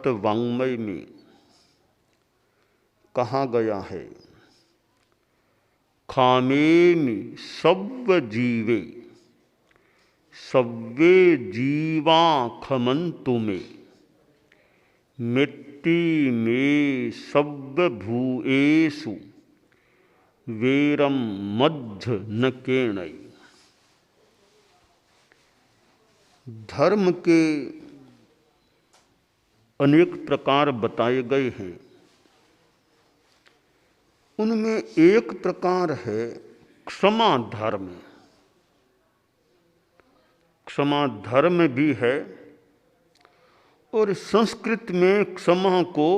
भागवत वाङ्मय में कहा गया है, खामेमि सव्व जीवे सव्वे जीवा खमन्तु मे, मिट्टी में सव्व भूएषु वेरम मध्य न केणै। धर्म के अनेक प्रकार बताए गए हैं। उनमें एक प्रकार है क्षमा धर्म। क्षमा धर्म भी है और संस्कृत में क्षमा को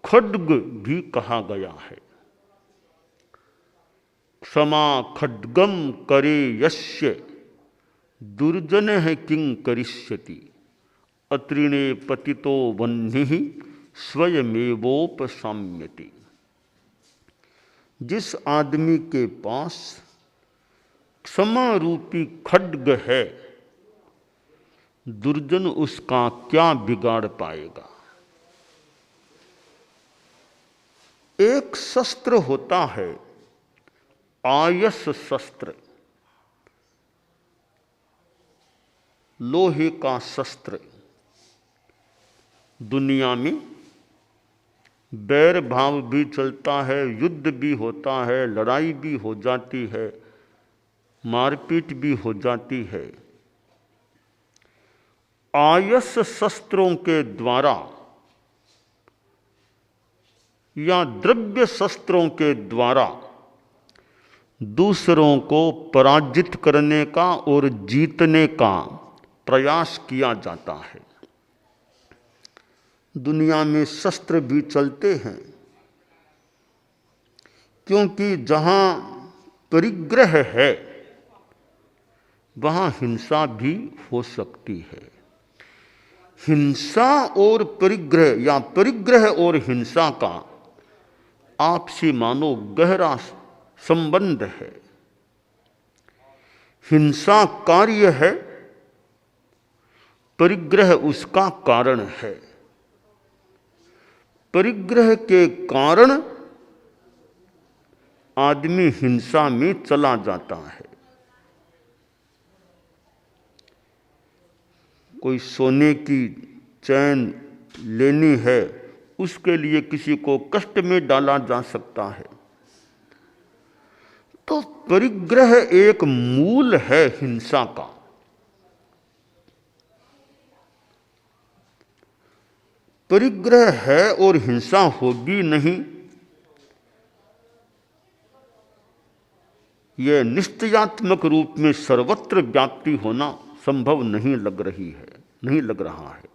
खड्ग भी कहा गया है। क्षमा खड्गम करे यस्य दुर्जनः किं करिष्यति, अत्रिणे पतितो वह्निः स्वयमेवोपशाम्यति। जिस आदमी के पास क्षमा रूपी खड्ग है, दुर्जन उसका क्या बिगाड़ पाएगा। एक शस्त्र होता है आयस शस्त्र, लोहे का शस्त्र। दुनिया में बैर भाव भी चलता है, युद्ध भी होता है, लड़ाई भी हो जाती है, मारपीट भी हो जाती है। आयस शस्त्रों के द्वारा या द्रव्य शस्त्रों के द्वारा दूसरों को पराजित करने का और जीतने का प्रयास किया जाता है। दुनिया में शस्त्र भी चलते हैं, क्योंकि जहां परिग्रह है वहां हिंसा भी हो सकती है। हिंसा और परिग्रह या परिग्रह और हिंसा का आपसी मानो गहरा संबंध है। हिंसा कार्य है, परिग्रह उसका कारण है। परिग्रह के कारण आदमी हिंसा में चला जाता है। कोई सोने की चैन लेनी है, उसके लिए किसी को कष्ट में डाला जा सकता है। तो परिग्रह एक मूल है हिंसा का। परिग्रह है और हिंसा होगी नहीं, यह निश्चयात्मक रूप में सर्वत्र व्याप्ति होना संभव नहीं लग रहा है।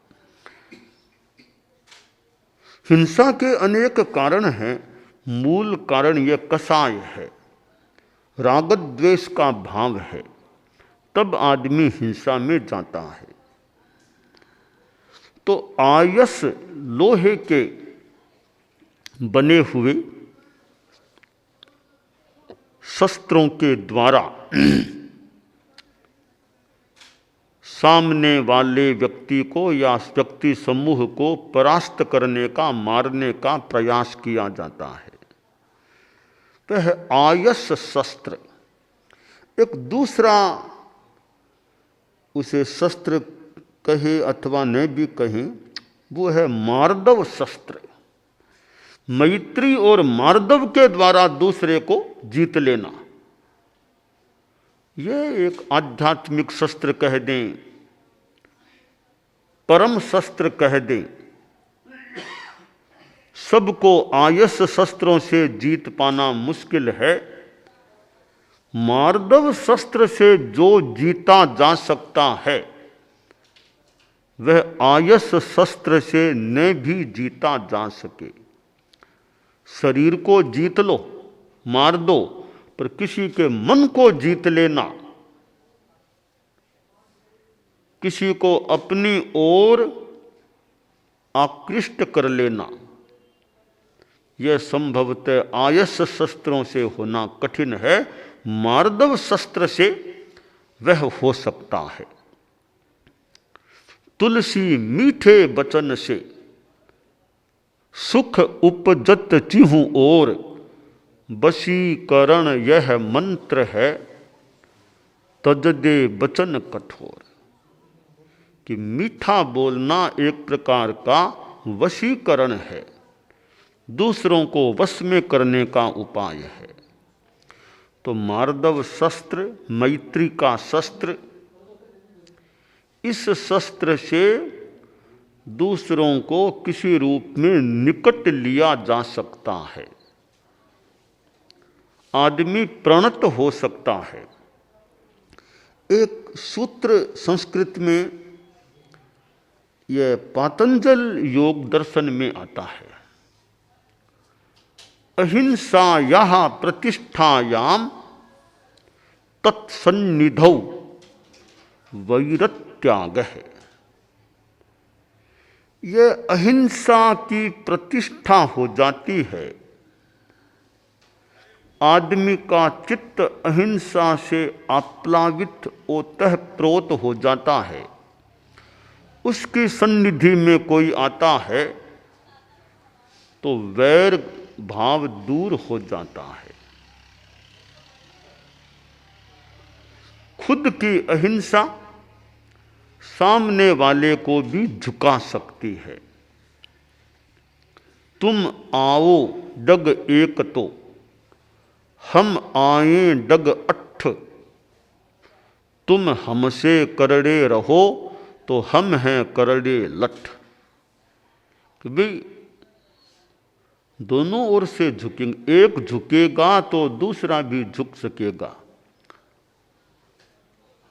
हिंसा के अनेक कारण हैं। मूल कारण यह कषाय है, राग द्वेष का भाव है, तब आदमी हिंसा में जाता है। तो आयस लोहे के बने हुए शस्त्रों के द्वारा सामने वाले व्यक्ति को या व्यक्ति समूह को परास्त करने का, मारने का प्रयास किया जाता है। तो है आयस शस्त्र। एक दूसरा, उसे शस्त्र कहे अथवा न भी कहें, वो है मार्दव शस्त्र। मैत्री और मार्दव के द्वारा दूसरे को जीत लेना, यह एक आध्यात्मिक शस्त्र कह दें, परम शस्त्र कह दें। सबको आयस शस्त्रों से जीत पाना मुश्किल है। मार्दव शस्त्र से जो जीता जा सकता है, वह आयस शस्त्र से न भी जीता जा सके। शरीर को जीत लो, मार दो, पर किसी के मन को जीत लेना, किसी को अपनी ओर आकृष्ट कर लेना, यह संभवतः आयस शस्त्रों से होना कठिन है। मार्दव शस्त्र से वह हो सकता है। तुलसी मीठे वचन से सुख उपजत चिहु और, वशीकरण यह मंत्र है, तज दे बचन कठोर। कि मीठा बोलना एक प्रकार का वशीकरण है, दूसरों को वश में करने का उपाय है। तो मार्दव शस्त्र, मैत्री का शस्त्र, इस शस्त्र से दूसरों को किसी रूप में निकट लिया जा सकता है, आदमी प्रणत हो सकता है। एक सूत्र संस्कृत में यह पातंजल योग दर्शन में आता है, अहिंसायाः प्रतिष्ठायाम तत्सन्निधौ वैरत्यागः। यह अहिंसा की प्रतिष्ठा हो जाती है, आदमी का चित्त अहिंसा से आप्लावित ओतप्रोत हो जाता है, उसकी सन्निधि में कोई आता है तो वैर भाव दूर हो जाता है। खुद की अहिंसा सामने वाले को भी झुका सकती है। तुम आओ डग एक तो, हम आए डग अट्ठ, तुम हमसे करड़े रहो तो हम हैं करड़े लठ। कि भाई दोनों ओर से झुकेंगे, एक झुकेगा तो दूसरा भी झुक सकेगा।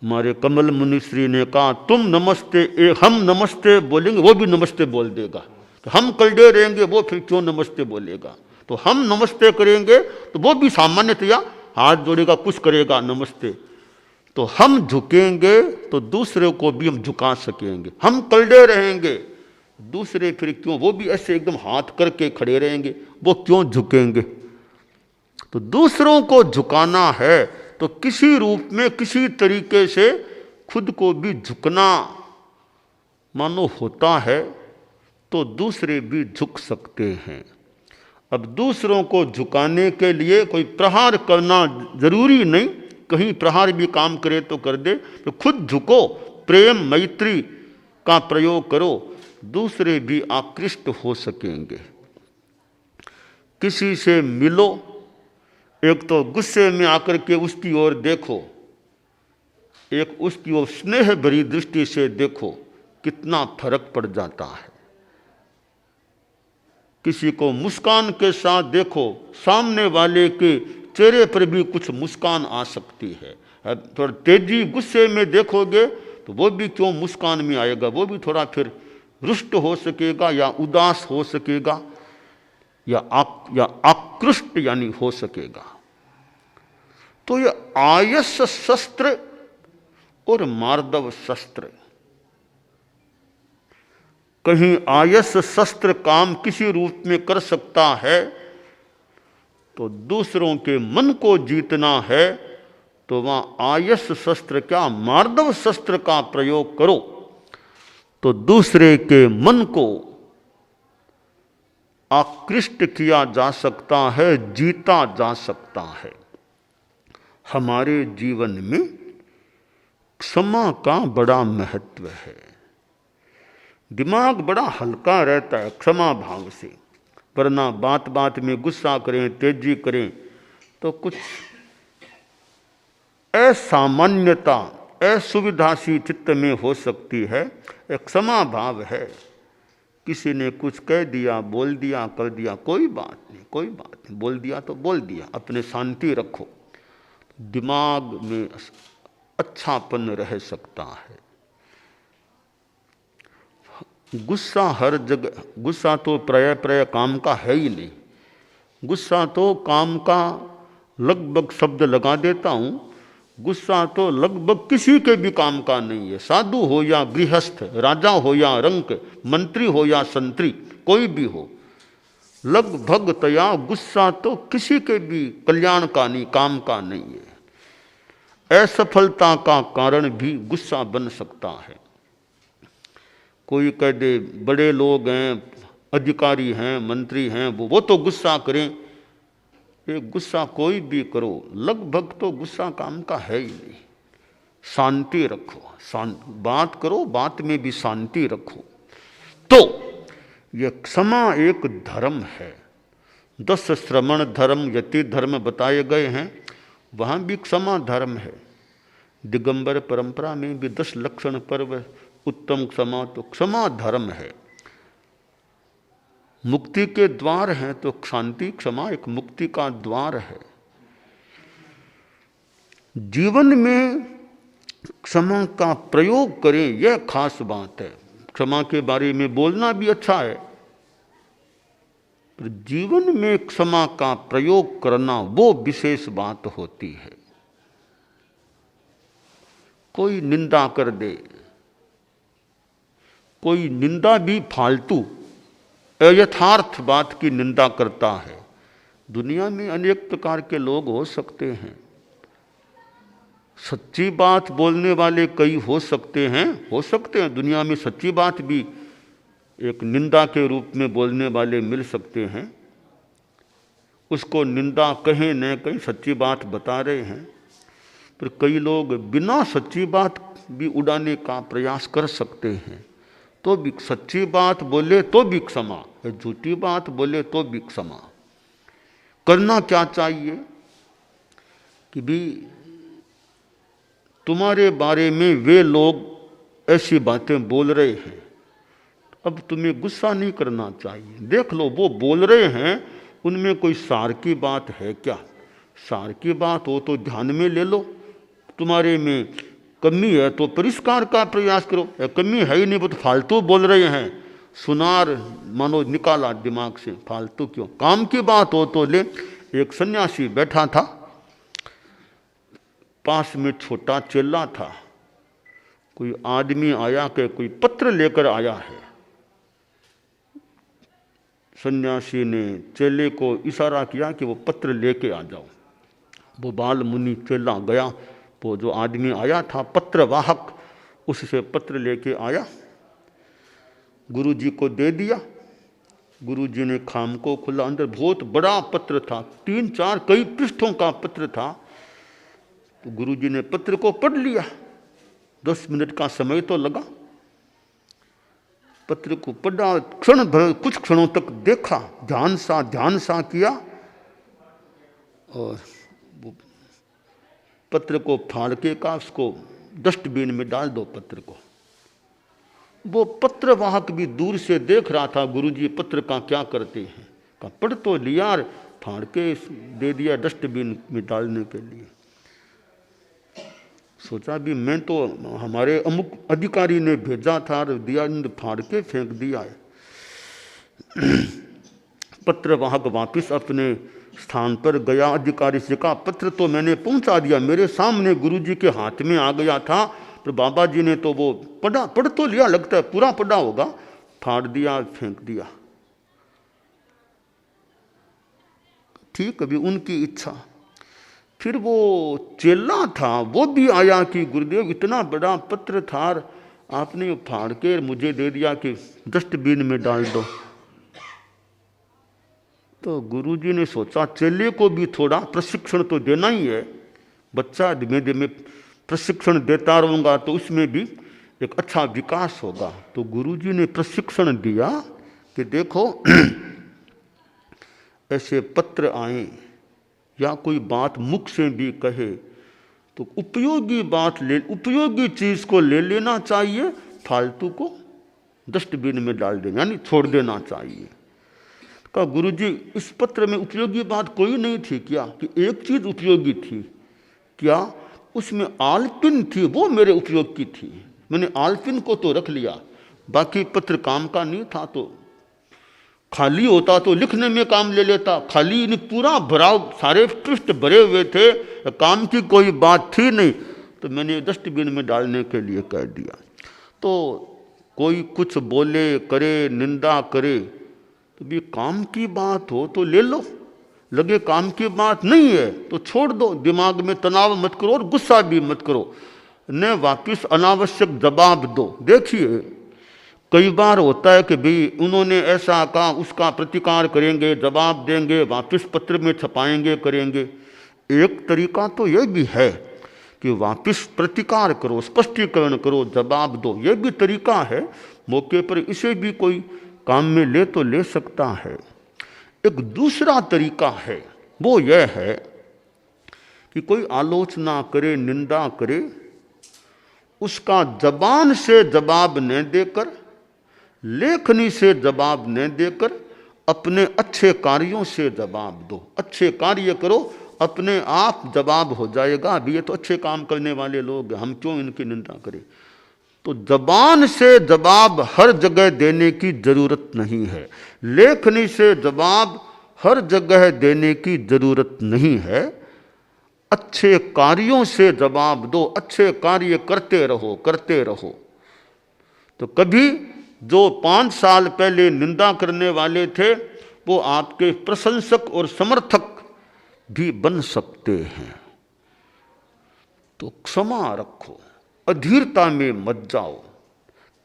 हमारे कमल मुनिश्री ने कहा तुम नमस्ते, हम नमस्ते बोलेंगे वो भी नमस्ते बोल देगा, तो हम करड़े रहेंगे वो फिर क्यों नमस्ते बोलेगा। तो हम नमस्ते करेंगे तो वो भी सामान्यतया हाथ जोड़ेगा, कुछ करेगा नमस्ते। तो हम झुकेंगे तो दूसरे को भी हम झुका सकेंगे। हम करड़े रहेंगे, दूसरे फिर क्यों, वो भी ऐसे एकदम हाथ करके खड़े रहेंगे, वो क्यों झुकेंगे। तो दूसरों को झुकाना है तो किसी रूप में किसी तरीके से खुद को भी झुकना मानो होता है, तो दूसरे भी झुक सकते हैं। अब दूसरों को झुकाने के लिए कोई प्रहार करना जरूरी नहीं, कहीं प्रहार भी काम करे तो कर दे, तो खुद झुको, प्रेम मैत्री का प्रयोग करो, दूसरे भी आकृष्ट हो सकेंगे। किसी से मिलो, एक तो गुस्से में आकर के उसकी ओर देखो, एक उसकी ओर स्नेह भरी दृष्टि से देखो, कितना फर्क पड़ जाता है। किसी को मुस्कान के साथ देखो, सामने वाले के चेहरे पर भी कुछ मुस्कान आ सकती है। थोड़ा तेजी गुस्से में देखोगे तो वो भी क्यों मुस्कान में आएगा, वो भी थोड़ा फिर रुष्ट हो सकेगा या उदास हो सकेगा या आकृष्ट यानी हो सकेगा। तो ये आयस शस्त्र और मार्दव शस्त्र, कहीं आयस शस्त्र काम किसी रूप में कर सकता है तो दूसरों के मन को जीतना है, तो वहां आयस शस्त्र क्या मार्दव शस्त्र का प्रयोग करो तो दूसरे के मन को आकृष्ट किया जा सकता है, जीता जा सकता है। हमारे जीवन में क्षमा का बड़ा महत्व है। दिमाग बड़ा हल्का रहता है क्षमा भाव से, वरना बात बात में गुस्सा करें, तेजी करें तो कुछ असामान्यता, असुविधा सी चित्त में हो सकती है। एक क्षमा भाव है, किसी ने कुछ कह दिया, बोल दिया, कर दिया, कोई बात नहीं, कोई बात नहीं, बोल दिया तो बोल दिया, अपने शांति रखो, दिमाग में अच्छापन रह सकता है। गुस्सा हर जगह, गुस्सा तो प्राय काम का है ही नहीं। गुस्सा तो काम का लगभग शब्द लगा देता हूँ, गुस्सा तो लगभग किसी के भी काम का नहीं है। साधु हो या गृहस्थ, राजा हो या रंक, मंत्री हो या संतरी, कोई भी हो, लगभग तया गुस्सा तो किसी के भी कल्याण का नहीं, काम का नहीं है। असफलता का कारण भी गुस्सा बन सकता है। कोई कह दे बड़े लोग हैं, अधिकारी हैं, मंत्री हैं, वो तो गुस्सा करें। ये गुस्सा कोई भी करो, लगभग तो गुस्सा काम का है ही नहीं। शांति रखो, बात करो, बात में भी शांति रखो। तो ये क्षमा एक धर्म है। 10 श्रमण धर्म, यति धर्म बताए गए हैं, वहाँ भी क्षमा धर्म है। दिगंबर परंपरा में भी 10 लक्षण पर्व, उत्तम क्षमा, तो क्षमा धर्म है। मुक्ति के द्वार हैं तो शांति क्षमा एक मुक्ति का द्वार है। जीवन में क्षमा का प्रयोग करें, यह खास बात है। क्षमा के बारे में बोलना भी अच्छा है, पर जीवन में क्षमा का प्रयोग करना वो विशेष बात होती है। कोई निंदा कर दे, कोई निंदा भी फालतू यथार्थ बात की निंदा करता है। दुनिया में अनेक प्रकार के लोग हो सकते हैं, सच्ची बात बोलने वाले कई हो सकते हैं दुनिया में सच्ची बात भी एक निंदा के रूप में बोलने वाले मिल सकते हैं। उसको निंदा कहें न कहीं सच्ची बात बता रहे हैं, पर कई लोग बिना सच्ची बात भी उड़ाने का प्रयास कर सकते हैं। तो भी सच्ची बात बोले तो भी क्षमा, झूठी बात बोले तो भी क्षमा। करना क्या चाहिए कि भी तुम्हारे बारे में वे लोग ऐसी बातें बोल रहे हैं, अब तुम्हें गुस्सा नहीं करना चाहिए। देख लो वो बोल रहे हैं, उनमें कोई सार की बात है क्या? सार की बात हो तो ध्यान में ले लो। तुम्हारे में कमी है तो परिष्कार का प्रयास करो। कमी है ही नहीं, वो तो फालतू बोल रहे हैं, सुनार मानो निकाला दिमाग से, फालतू क्यों? काम की बात हो तो ले। एक सन्यासी बैठा था, पास में छोटा चेला था। कोई आदमी आया कि कोई पत्र लेकर आया है। सन्यासी ने चेले को इशारा किया कि वो पत्र लेके आ जाओ। वो बाल मुनि चेला गया, वो जो आदमी आया था पत्रवाहक, उससे पत्र लेके आया, गुरु जी को दे दिया। गुरु जी ने खाम को खुला, अंदर बहुत बड़ा पत्र था, 3-4 कई पृष्ठों का पत्र था। तो गुरु जी ने पत्र को पढ़ लिया, 10 मिनट का समय तो लगा। पत्र को पढ़ा, क्षण भर कुछ क्षणों तक देखा, ध्यान सा किया, और वो पत्र को फाड़ के का उसको डस्टबिन में डाल दो पत्र को। वो पत्रवाहक भी दूर से देख रहा था गुरुजी पत्र का क्या करते हैं। का पढ़ तो लिया, फाड़ के दे दिया डस्टबिन में डालने के लिए। सोचा भी मैं तो हमारे अमुक अधिकारी ने भेजा था, दिया, फाड़ के फेंक दिया है। पत्रवाहक वापिस अपने स्थान पर गया। अधिकारी से कहा पत्र तो मैंने पहुंचा दिया, मेरे सामने गुरुजी के हाथ में आ गया था, पर बाबा जी ने तो वो पढ़ तो लिया, लगता है पूरा पढ़ा होगा, फाड़ दिया, फेंक दिया। ठीक, अभी उनकी इच्छा। फिर वो चेला था, वो भी आया कि गुरुदेव इतना बड़ा पत्र था, आपने फाड़ के मुझे दे दिया कि डस्टबिन में डाल दो। तो गुरुजी ने सोचा चेले को भी थोड़ा प्रशिक्षण तो देना ही है, बच्चा धीमे धीमे प्रशिक्षण देता रहूँगा तो उसमें भी एक अच्छा विकास होगा। तो गुरुजी ने प्रशिक्षण दिया कि देखो ऐसे पत्र आए या कोई बात मुख से भी कहे तो उपयोगी बात उपयोगी चीज़ को ले लेना चाहिए, फालतू को डस्टबिन में डाल देना यानी छोड़ देना चाहिए। कहा गुरुजी इस पत्र में उपयोगी बात कोई नहीं थी क्या? कि एक चीज़ उपयोगी थी। क्या? उसमें आलपिन थी, वो मेरे उपयोग की थी, मैंने आलपिन को तो रख लिया, बाकी पत्र काम का नहीं था। तो खाली होता तो लिखने में काम ले लेता, खाली नहीं, पूरा भरा, सारे पृष्ठ भरे हुए थे, काम की कोई बात थी नहीं, तो मैंने डस्टबिन में डालने के लिए कह दिया। तो कोई कुछ बोले करे, निंदा करे, तो भी काम की बात हो तो ले लो, लगे काम की बात नहीं है तो छोड़ दो, दिमाग में तनाव मत करो और गुस्सा भी मत करो, न वापिस अनावश्यक जवाब दो। देखिए कई बार होता है कि भाई उन्होंने ऐसा कहा, उसका प्रतिकार करेंगे, जवाब देंगे, वापस पत्र में छपाएंगे, करेंगे। एक तरीका तो ये भी है कि वापस प्रतिकार करो, स्पष्टीकरण करो, जवाब दो, ये भी तरीका है। मौके पर इसे भी कोई काम में ले तो ले सकता है। एक दूसरा तरीका है, वो यह है कि कोई आलोचना करे, निंदा करे, उसका जबान से जवाब न देकर, लेखनी से जवाब न देकर, अपने अच्छे कार्यों से जवाब दो। अच्छे कार्य करो, अपने आप जवाब हो जाएगा। अभी ये तो अच्छे काम करने वाले लोग हैं, हम क्यों इनकी निंदा करें। तो जबान से जवाब हर जगह देने की जरूरत नहीं है, लेखनी से जवाब हर जगह देने की जरूरत नहीं है। अच्छे कार्यों से जवाब दो, अच्छे कार्य करते रहो, करते रहो। तो कभी जो 5 साल पहले निंदा करने वाले थे वो आपके प्रशंसक और समर्थक भी बन सकते हैं। तो क्षमा रखो, अधीरता में मत जाओ।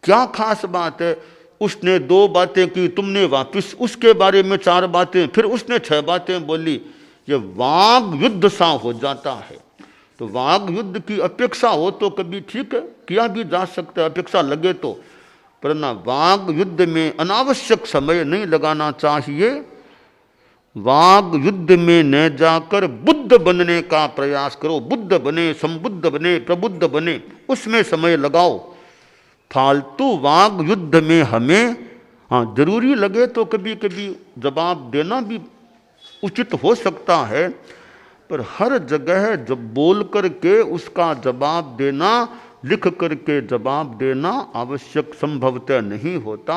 क्या खास बात है, उसने 2 बातें की, तुमने वापस उसके बारे में 4 बातें, फिर उसने 6 बातें बोली। ये वाग युद्ध सा हो जाता है। तो वाग युद्ध की अपेक्षा हो तो कभी ठीक है, किया भी जा सकता है, अपेक्षा लगे तो, पर ना वाग युद्ध में अनावश्यक समय नहीं लगाना चाहिए। वाग युद्ध में न जाकर बुद्ध बनने का प्रयास करो। बुद्ध बने, संबुद्ध बने, प्रबुद्ध बने, उसमें समय लगाओ। फालतू वाग युद्ध में हमें जरूरी लगे तो कभी कभी जवाब देना भी उचित हो सकता है, पर हर जगह जब बोल करके उसका जवाब देना, लिख करके जवाब देना आवश्यक संभवतः नहीं होता।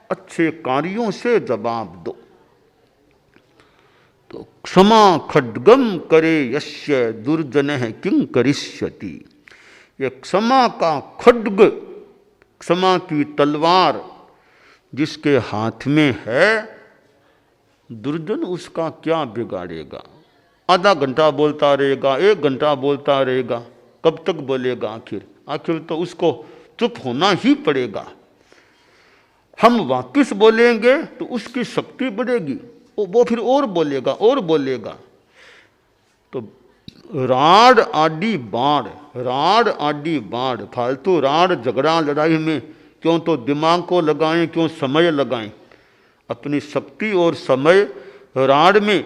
अच्छे कार्यों से जवाब दो। तो क्षमा खड्गम करे यस्य दुर्जनः किं करिष्यति। ये क्षमा का खड्ग, क्षमा की तलवार जिसके हाथ में है, दुर्जन उसका क्या बिगाड़ेगा। आधा घंटा बोलता रहेगा, 1 घंटा बोलता रहेगा, कब तक बोलेगा आखिर। आखिर तो उसको चुप होना ही पड़ेगा। हम वापिस बोलेंगे तो उसकी शक्ति बढ़ेगी, वो फिर और बोलेगा, और बोलेगा। तो राड आडी बाढ़, राड आडी बाढ़, फालतू राड झगड़ा लड़ाई में क्यों तो दिमाग को लगाएं, क्यों समय लगाएं। अपनी शक्ति और समय राड में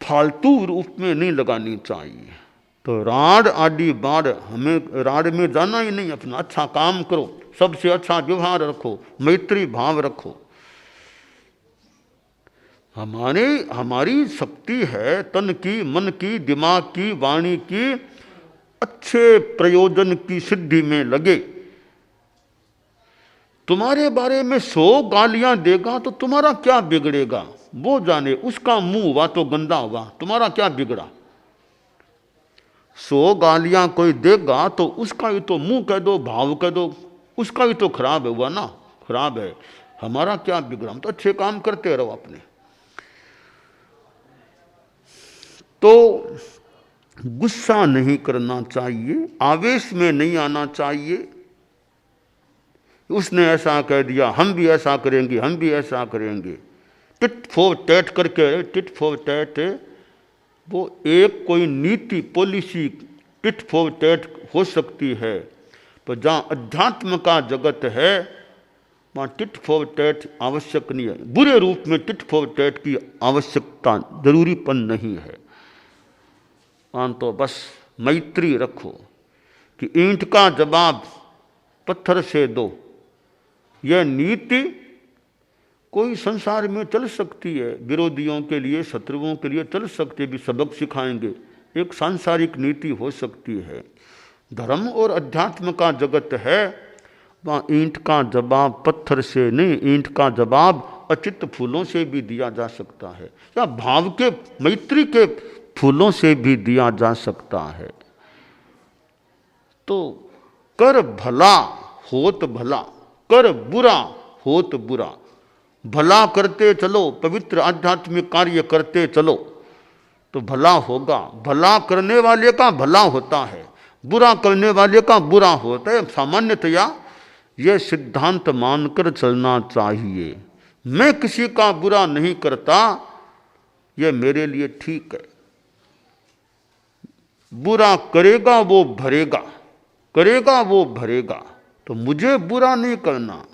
फालतू रूप में नहीं लगानी चाहिए। तो राड आडी बाढ़, हमें राड में जाना ही नहीं। अपना अच्छा काम करो, सबसे अच्छा व्यवहार रखो, मैत्री भाव रखो। हमारी शक्ति है तन की, मन की, दिमाग की, वाणी की अच्छे प्रयोजन की सिद्धि में लगे। तुम्हारे बारे में 100 गालियां देगा तो तुम्हारा क्या बिगड़ेगा, वो जाने। उसका मुंह हुआ तो गंदा हुआ, तुम्हारा क्या बिगड़ा। 100 गालियां कोई देगा तो उसका ही तो मुंह कह दो, भाव कह दो, उसका भी तो खराब हुआ ना, खराब है। हमारा क्या बिगड़ा, हम तो अच्छे काम करते रहो अपने। तो गुस्सा नहीं करना चाहिए, आवेश में नहीं आना चाहिए। उसने ऐसा कह दिया, हम भी ऐसा करेंगे, हम भी ऐसा करेंगे। टिट फॉर टैट करके, टिट फॉर टैट वो एक कोई नीति, पॉलिसी टिट फॉर टैट हो सकती है, पर जहाँ अध्यात्म का जगत है वहाँ टिट फॉर टैट आवश्यक नहीं है। बुरे रूप में टिट फॉर टैट की आवश्यकता, जरूरीपन नहीं है। वहाँ तो बस मैत्री रखो कि ईंट का जवाब पत्थर से दो। यह नीति कोई संसार में चल सकती है, विरोधियों के लिए, शत्रुओं के लिए चल सकती है, भी सबक सिखाएंगे। एक सांसारिक नीति हो सकती है। धर्म और अध्यात्म का जगत है, वहाँ ईंट का जवाब पत्थर से नहीं, ईंट का जवाब अचित फूलों से भी दिया जा सकता है, या भाव के, मैत्री के फूलों से भी दिया जा सकता है। तो कर भला होत भला, कर बुरा होत बुरा। भला करते चलो, पवित्र आध्यात्मिक कार्य करते चलो तो भला होगा। भला करने वाले का भला होता है, बुरा करने वाले का बुरा होता है। सामान्यतया यह सिद्धांत मानकर चलना चाहिए। मैं किसी का बुरा नहीं करता, यह मेरे लिए ठीक है। बुरा करेगा वो भरेगा, करेगा वो भरेगा, तो मुझे बुरा नहीं करना।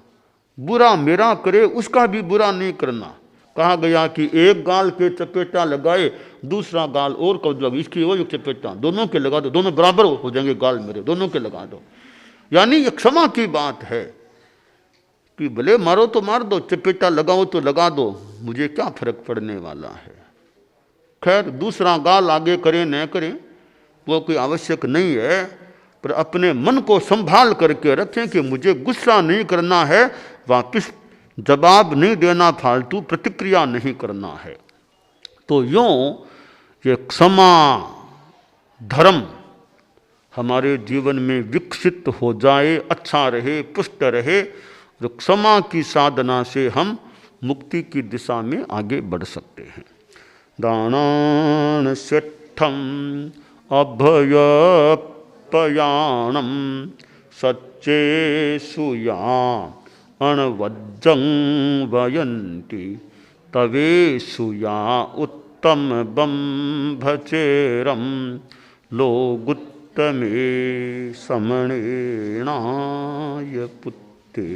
बुरा मेरा करे उसका भी बुरा नहीं करना। कहा गया कि एक गाल के चपेटा लगाए, दूसरा गाल और कर दो, इसकी वो चपेटा दोनों के लगा दो, दोनों बराबर हो जाएंगे गाल मेरे, दोनों के लगा दो। यानी ये क्षमा की बात है कि भले मारो तो मार दो, चपेटा लगाओ तो लगा दो, मुझे क्या फर्क पड़ने वाला है। खैर दूसरा गाल आगे करें न करें वो कोई आवश्यक नहीं है, पर अपने मन को संभाल करके रखें कि मुझे गुस्सा नहीं करना है, वापस जवाब नहीं देना, फालतू प्रतिक्रिया नहीं करना है। तो यूँ ये क्षमा धर्म हमारे जीवन में विकसित हो जाए, अच्छा रहे, पुष्ट रहे, तो क्षमा की साधना से हम मुक्ति की दिशा में आगे बढ़ सकते हैं। दानान स्वेट्ठम अभयपयाणम सच्चे सुया अणवज्जं वयन्ति तवे सुया उत्तम बंभचेरम लोगुत्तमे समणेनाय पुत्ते।